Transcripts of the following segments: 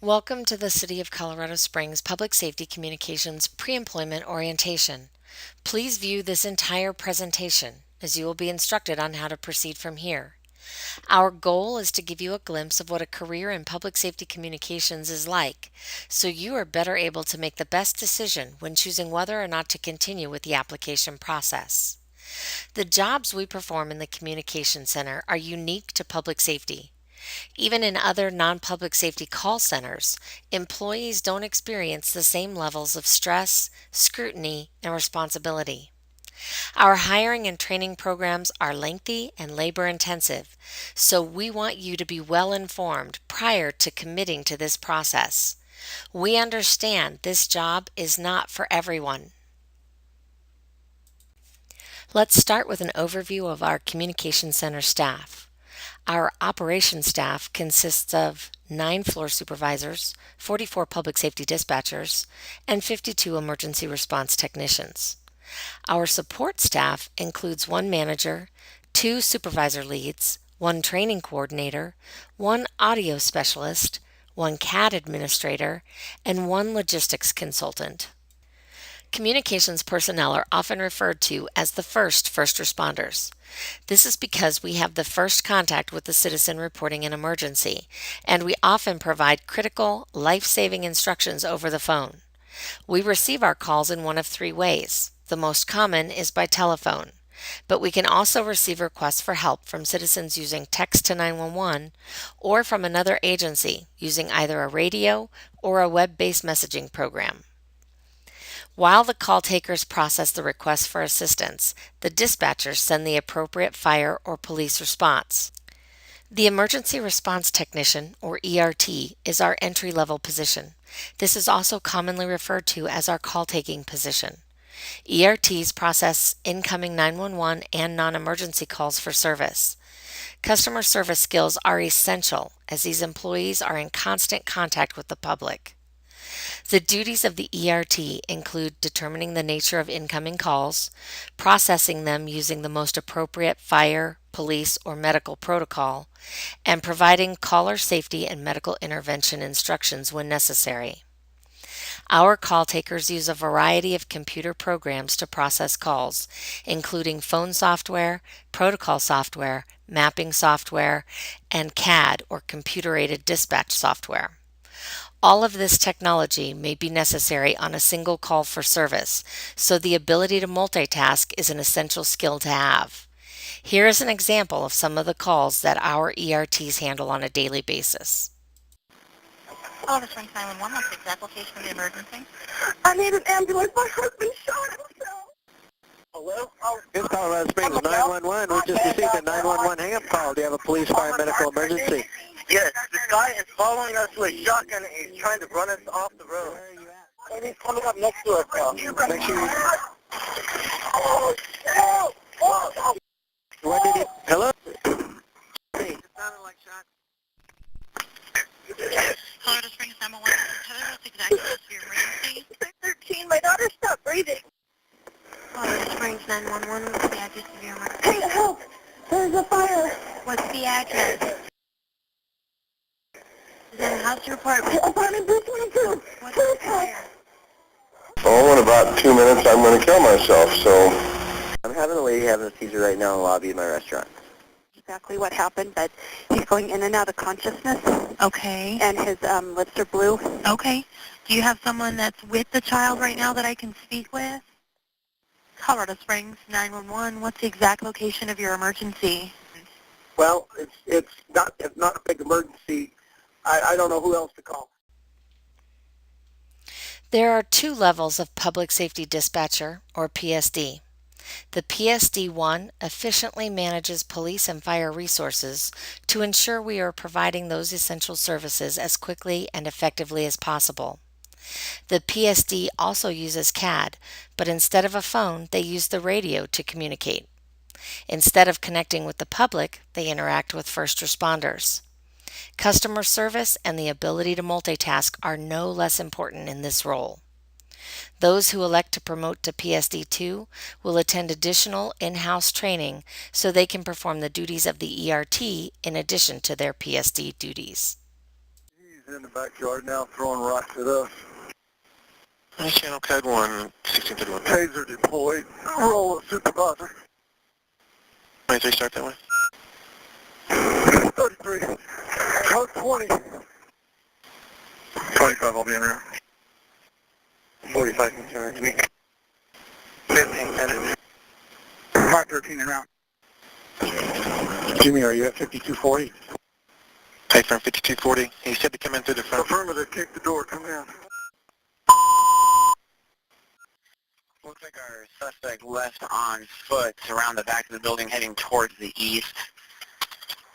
Welcome to the City of Colorado Springs Public Safety Communications Pre-Employment Orientation. Please view this entire presentation as you will be instructed on how to proceed from here. Our goal is to give you a glimpse of what a career in public safety communications is like, so you are better able to make the best decision when choosing whether or not to continue with the application process. The jobs we perform in the Communication Center are unique to public safety. Even in other non-public safety call centers, employees don't experience the same levels of stress, scrutiny, and responsibility. Our hiring and training programs are lengthy and labor intensive, so we want you to be well informed prior to committing to this process. We understand this job is not for everyone. Let's start with an overview of our Communication Center staff. Our operations staff consists of 9 floor supervisors, 44 public safety dispatchers, and 52 emergency response technicians. Our support staff includes 1 manager, 2 supervisor leads, 1 training coordinator, 1 audio specialist, 1 CAD administrator, and 1 logistics consultant. Communications personnel are often referred to as the first responders. This is because we have the first contact with the citizen reporting an emergency, and we often provide critical, life-saving instructions over the phone. We receive our calls in one of 3 ways. The most common is by telephone, but we can also receive requests for help from citizens using text to 911 or from another agency using either a radio or a web-based messaging program. While the call takers process the request for assistance, the dispatchers send the appropriate fire or police response. The Emergency Response Technician, or ERT, is our entry-level position. This is also commonly referred to as our call-taking position. ERTs process incoming 911 and non-emergency calls for service. Customer service skills are essential as these employees are in constant contact with the public. The duties of the ERT include determining the nature of incoming calls, processing them using the most appropriate fire, police, or medical protocol, and providing caller safety and medical intervention instructions when necessary. Our call takers use a variety of computer programs to process calls, including phone software, protocol software, mapping software, and CAD, or computer-aided dispatch software. All of this technology may be necessary on a single call for service, so the ability to multitask is an essential skill to have. Here is an example of some of the calls that our ERTs handle on a daily basis. Hello, this is 911. What's the exact location of the emergency? I need an ambulance. My husband shot himself. Hello? This Colorado Springs 911. We just received a 911 hang-up call. Do you have a police, fire, medical emergency? Yes, this guy is following us with a shotgun and he's trying to run us off the road. Where are you at? And he's coming up next to us now. Make sure you... Oh, shit! Oh, When did he... Hello? Hey, it sounded like shots. Colorado Springs 911. Tell me what's exactly your emergency. 13, my daughter stopped breathing. Colorado Springs 911. What's the address of your emergency? Hey, help! There's a fire. What's the address? Is it a house apartment? Apartment 222. What's the fire? Oh, in about 2 minutes I'm going to kill myself, so... I'm having a lady having a seizure right now in the lobby of my restaurant. Exactly what happened, but he's going in and out of consciousness, Okay. and his lips are blue. Okay. Do you have someone that's with the child right now that I can speak with? Colorado Springs 911. What's the exact location of your emergency? Well, it's not a big emergency. I don't know who else to call. There are 2 levels of Public Safety Dispatcher, or PSD. The PSD-1 efficiently manages police and fire resources to ensure we are providing those essential services as quickly and effectively as possible. The PSD also uses CAD, but instead of a phone, they use the radio to communicate. Instead of connecting with the public, they interact with first responders. Customer service and the ability to multitask are no less important in this role. Those who elect to promote to PSD2 will attend additional in-house training so they can perform the duties of the ERT in addition to their PSD duties. He's in the backyard now throwing rocks at us. Channel code 1, 1631. Taser deployed. Roll it, supervisor. 23, start that way. 33. Code 20. 25, I'll be in there. 45 in charge. 15 minutes. 513 and out. Jimmy, are you at 5240? Hey, from 5240. He said to come in through the front. Affirmative, kick the door, come in. Looks like our suspect left on foot around the back of the building heading towards the east.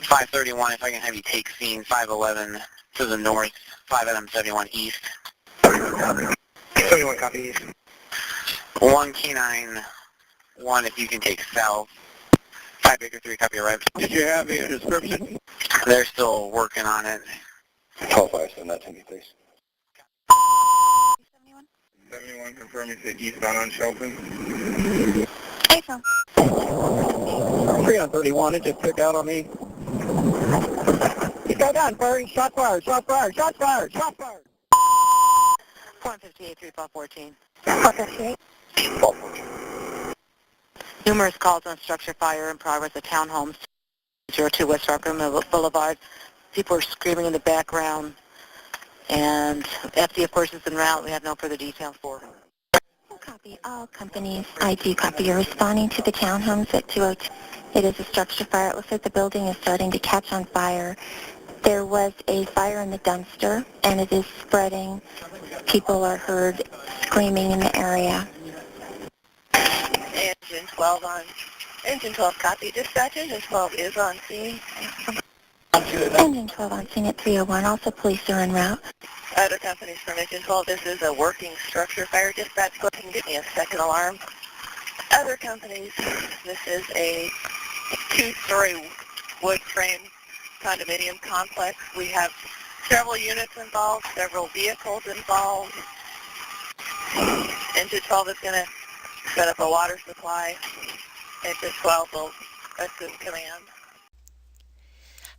531, if I can have you take scene. 511 to the north. 5 Adam 71 east. 71 copy east. 1 K9, 1 if you can take south. 5 Baker 3, copy arrived. Did you have a description? They're still working on it. 12-5, send that to me, please. 71, confirm you said eastbound on Shelton. Hey, Phil. 3 on 31, it just took out on me. He's got down, Furry. Shot fired, shot fired, shot fired, shot fired. 458, 3414. 458. Numerous calls on structure fire in progress at townhomes, 02 West Rockland Boulevard. People are screaming in the background. And FD, of course, is en route. We have no further details for. Copy all companies. I do copy. You're responding to the townhomes at 202. It is a structure fire. It looks like the building is starting to catch on fire. There was a fire in the dumpster, and it is spreading. People are heard screaming in the area. Engine 12 on. Engine 12 copy. Dispatch, Engine 12 is on scene. Engine 12 on scene at 301. Also, police are en route. Other companies from Engine 12, this is a working structure fire. Dispatch, go ahead and give me a second alarm. Other companies, this is a two-story wood frame condominium complex. We have several units involved, several vehicles involved. Engine 12 is going to set up a water supply. Engine 12 will assume command.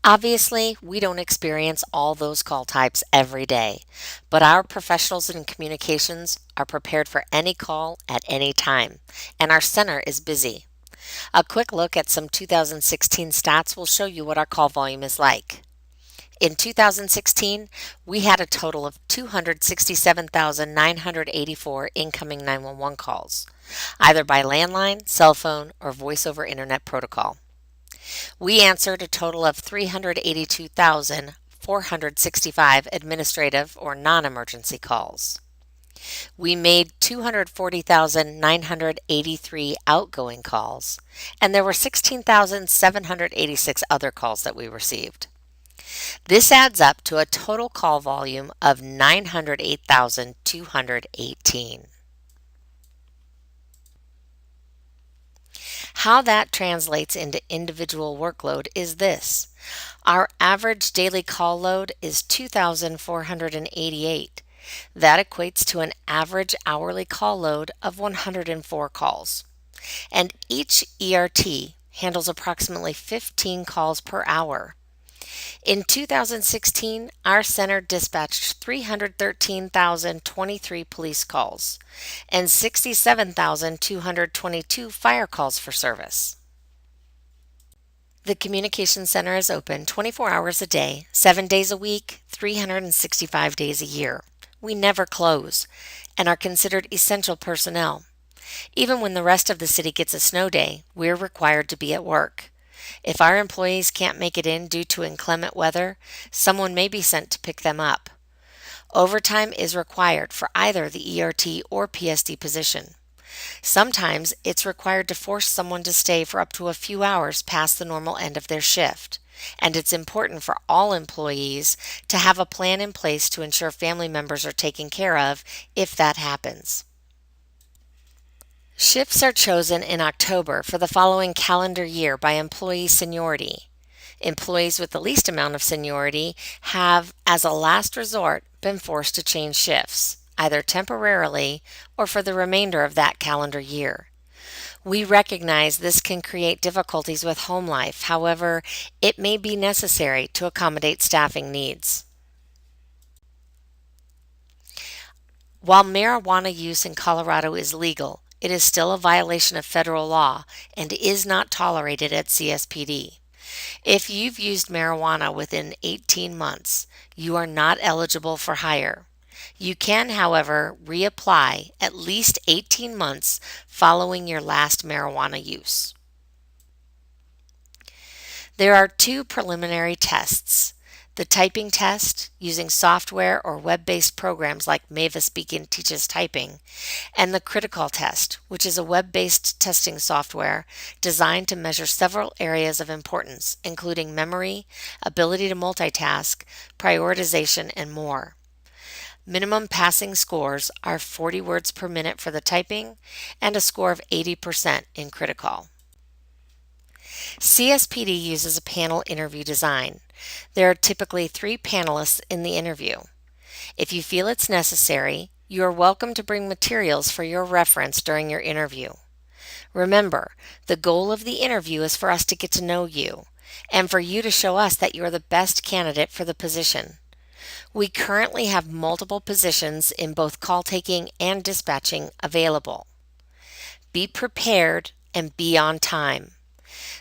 Obviously, we don't experience all those call types every day, but our professionals in communications are prepared for any call at any time, and our center is busy. A quick look at some 2016 stats will show you what our call volume is like. In 2016, we had a total of 267,984 incoming 911 calls, either by landline, cell phone, or voice over internet protocol. We answered a total of 382,465 administrative or non-emergency calls. We made 240,983 outgoing calls, and there were 16,786 other calls that we received. This adds up to a total call volume of 908,218. How that translates into individual workload is this. Our average daily call load is 2,488. That equates to an average hourly call load of 104 calls. And each ERT handles approximately 15 calls per hour. In 2016, our center dispatched 313,023 police calls and 67,222 fire calls for service. The Communication Center is open 24 hours a day, 7 days a week, 365 days a year. We never close and are considered essential personnel. Even when the rest of the city gets a snow day, we're required to be at work. If our employees can't make it in due to inclement weather, someone may be sent to pick them up. Overtime is required for either the ERT or PSD position. Sometimes it's required to force someone to stay for up to a few hours past the normal end of their shift, and it's important for all employees to have a plan in place to ensure family members are taken care of if that happens. Shifts are chosen in October for the following calendar year by employee seniority. Employees with the least amount of seniority have, as a last resort, been forced to change shifts, either temporarily or for the remainder of that calendar year. We recognize this can create difficulties with home life. However, it may be necessary to accommodate staffing needs. While marijuana use in Colorado is legal, it is still a violation of federal law and is not tolerated at CSPD. If you've used marijuana within 18 months, you are not eligible for hire. You can, however, reapply at least 18 months following your last marijuana use. There are 2 preliminary tests. The typing test, using software or web-based programs like Mavis Beacon Teaches Typing, and the critical test, which is a web-based testing software designed to measure several areas of importance, including memory, ability to multitask, prioritization, and more. Minimum passing scores are 40 words per minute for the typing and a score of 80% in critical. CSPD uses a panel interview design. There are typically 3 panelists in the interview. If you feel it's necessary, you are welcome to bring materials for your reference during your interview. Remember, the goal of the interview is for us to get to know you and for you to show us that you are the best candidate for the position. We currently have multiple positions in both call taking and dispatching available. Be prepared and be on time.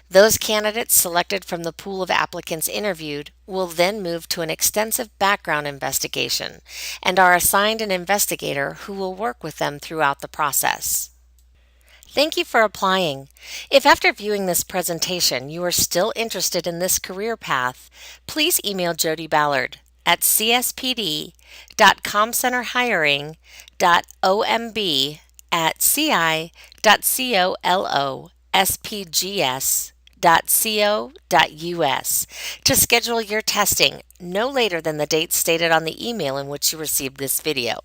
Those candidates selected from the pool of applicants interviewed will then move to an extensive background investigation and are assigned an investigator who will work with them throughout the process. Thank you for applying. If after viewing this presentation you are still interested in this career path, please email Jody Ballard at cspd.comcenterhiring.omb@ci.colospgs.co.us to schedule your testing no later than the date stated on the email in which you received this video.